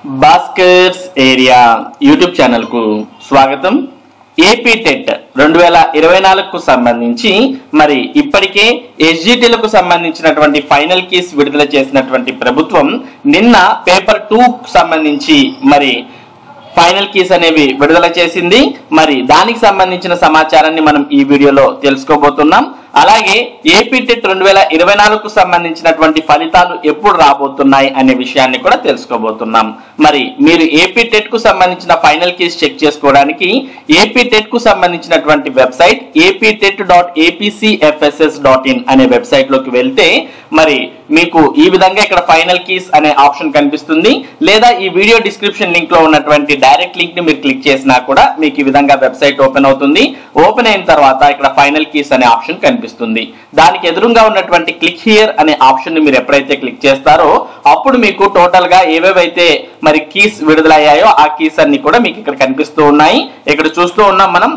Bhaskar's area YouTube channel కు స్వాగతం. AP TET 2024కు సంబంధించి మరి ఇప్పటికే ఎస్జిటిలకు సంబంధించినటువంటి ఫైనల్ కీస్ విడుదల చేసినటువంటి ప్రభుత్వం నిన్న పేపర్ 2కు సంబంధించి మరి ఫైనల్ కీస్ అనేవి విడుదల చేసింది. మరి దానికి సంబంధించిన సమాచారాన్ని మనం ఈ వీడియోలో తెలుసుకోబోతున్నాం. అలాగే ఏపీ టెట్ 2024కు సంబంధించినటువంటి ఫలితాలు ఎప్పుడు రాబోతున్నాయి అనే విషయాన్ని కూడా తెలుసుకోబోతున్నాం. మరి మీరు ఏపీ టెట్ కు సంబంధించిన ఫైనల్ కీస్ చెక్ చేసుకోవడానికి ఏపీ టెట్ కు సంబంధించినటువంటి వెబ్సైట్ ap.tet.apcfss.in అనే వెబ్సైట్ లోకి వెళ్తే మరి మీకు ఈ విధంగా ఇక్కడ ఫైనల్ కీస్ అనే ఆప్షన్ కనిపిస్తుంది. లేదా ఈ వీడియో డిస్క్రిప్షన్ లింక్ లో ఉన్నటువంటి డైరెక్ట్ లింక్ ని మీరు క్లిక్ చేసినా కూడా మీకు ఈ విధంగా వెబ్సైట్ ఓపెన్ అవుతుంది. ఓపెన్ అయిన తర్వాత ఇక్కడ ఫైనల్ కీస్ అనే ఆప్షన్ కనిపిస్తుంది. దానికి ఎదురుగా ఉన్నటువంటి క్లిక్ హియర్ అనే ఆప్షన్ ని మీరు ఎప్పుడైతే క్లిక్ చేస్తారో అప్పుడు మీకు టోటల్ గా ఏవేవైతే మరి కీస్ విడుదలయ్యాయో ఆ కీస్ అన్ని కూడా మీకు ఇక్కడ కనిపిస్తూ ఉన్నాయి. ఇక్కడ చూస్తూ ఉన్నాం మనం.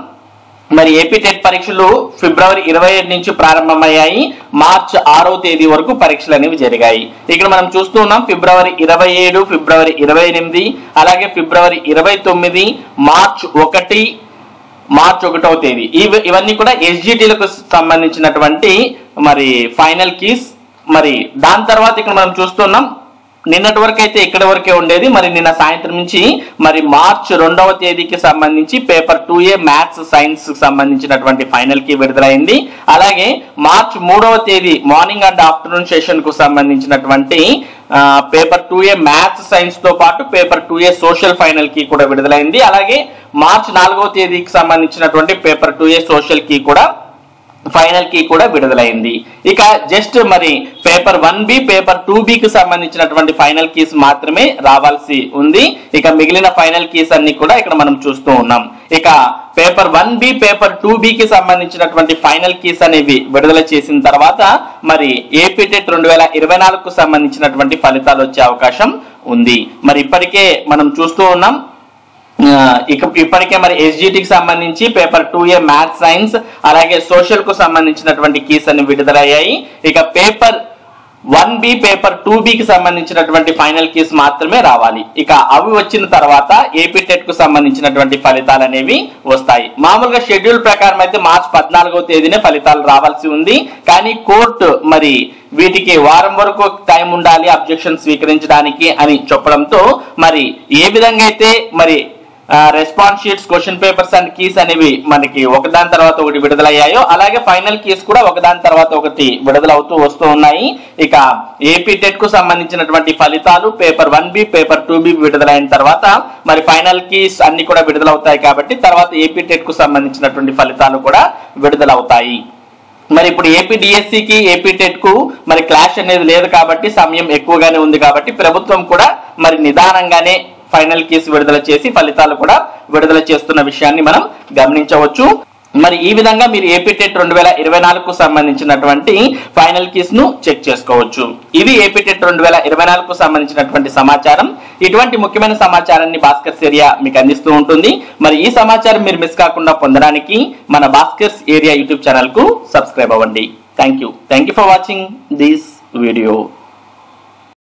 మరి ఏపీ టెట్ పరీక్షలు ఫిబ్రవరి 27 నుంచి ప్రారంభమయ్యాయి. మార్చి 6వ తేదీ వరకు పరీక్షలు అనేవి జరిగాయి. ఇక్కడ మనం చూస్తూ ఉన్నాం ఫిబ్రవరి 27, ఫిబ్రవరి 28, అలాగే ఫిబ్రవరి 29, మార్చి 1వ తేదీ ఇవన్నీ కూడా ఎస్జిటిలకు సంబంధించినటువంటి మరి ఫైనల్ కీస్. మరి దాని తర్వాత ఇక్కడ మనం చూస్తున్నాం నిన్నటి వరకు అయితే ఇక్కడ వరకే ఉండేది. మరి నిన్న సాయంత్రం నుంచి మరి మార్చి 2వ తేదీకి సంబంధించి పేపర్ 2A మ్యాథ్స్ సైన్స్ సంబంధించినటువంటి ఫైనల్ కీ విడుదలైంది. అలాగే మార్చి 3వ తేదీ మార్నింగ్ అండ్ ఆఫ్టర్నూన్ సెషన్ కు సంబంధించినటువంటి పేపర్ 2A మ్యాథ్స్ సైన్స్ తో పాటు paper 2A social final key కూడా విడుదలైంది. అలాగే మార్చి 4వ తేదీకి సంబంధించినటువంటి పేపర్ 2A సోషల్ కీ కూడా ఫైనల్ కీ కూడా విడుదలైంది. ఇక జస్ట్ మరి పేపర్ 1B పేపర్ 2Bకి సంబంధించినటువంటి ఫైనల్ కీస్ మాత్రమే రావాల్సి ఉంది. ఇక మిగిలిన ఫైనల్ కీస్ అన్ని కూడా ఇక్కడ మనం చూస్తూ ఉన్నాం. ఇక పేపర్ 1B పేపర్ 2Bకి సంబంధించినటువంటి ఫైనల్ కీస్ అనేవి విడుదల చేసిన తర్వాత మరి ఏపీ టెట్ 2024కు సంబంధించినటువంటి ఫలితాలు వచ్చే అవకాశం ఉంది. మరి ఇప్పటికే మనం చూస్తూ ఉన్నాం. ఇప్పటికే మరి ఎస్జిటికి సంబంధించి పేపర్ 2A మ్యాథ్స్ సైన్స్ అలాగే సోషల్ కు సంబంధించినటువంటి కీస్ అన్ని విడుదలయ్యాయి. ఇక పేపర్ 1B పేపర్ 2Bకి సంబంధించినటువంటి ఫైనల్ కీస్ మాత్రమే రావాలి. ఇక అవి వచ్చిన తర్వాత ఏపీ టెట్ కు సంబంధించినటువంటి ఫలితాలు అనేవి వస్తాయి. మామూలుగా షెడ్యూల్ ప్రకారం అయితే మార్చి 14వ తేదీనే ఫలితాలు రావాల్సి ఉంది. కానీ కోర్టు మరి వీటికి వారం వరకు టైం ఉండాలి అబ్జెక్షన్ స్వీకరించడానికి అని చెప్పడంతో మరి ఏ విధంగా అయితే మరి response sheets question papers and keys అనేవి మనకి ఒకదాని తర్వాత ఒకటి విడుదలయ్యాయో అలాగే ఫైనల్ కీస్ కూడా ఒకదాని తర్వాత ఒకటి విడుదలవుతూ వస్తూ ఉన్నాయి. ఇక ఏపీ టెట్ కు సంబంధించినటువంటి ఫలితాలు పేపర్ 1B పేపర్ 2B విడుదలైన తర్వాత మరి ఫైనల్ కీస్ అన్ని కూడా విడుదలవుతాయి. కాబట్టి తర్వాత ఏపీ టెట్ కు సంబంధించినటువంటి ఫలితాలు కూడా విడుదలవుతాయి. మరి ఇప్పుడు ఏపీ డిఎస్సికి ఏపీ టెట్ కు మరి క్లాష్ అనేది లేదు కాబట్టి సమయం ఎక్కువగానే ఉంది. కాబట్టి ప్రభుత్వం కూడా మరి నిదానంగానే ఫైనల్ కీస్ విడుదల చేసి ఫలితాలు కూడా విడుదల చేస్తున్న విషయాన్ని మనం గమనించవచ్చు. మరి ఈ విధంగా మీరు ఏపీ టెట్ 2024కు సంబంధించినటువంటి ఫైనల్ కీస్ ను చెక్ చేసుకోవచ్చు. ఇది ఏపీ టెట్ 2024కు సంబంధించినటువంటి సమాచారం. ఇటువంటి ముఖ్యమైన సమాచారాన్ని భాస్కర్స్ ఏరియా మీకు అందిస్తూ ఉంటుంది. మరి ఈ సమాచారం మీరు మిస్ కాకుండా పొందడానికి మన భాస్కర్స్ ఏరియా యూట్యూబ్ ఛానల్ కు సబ్స్క్రైబ్ అవ్వండి. Thank you for watching this video.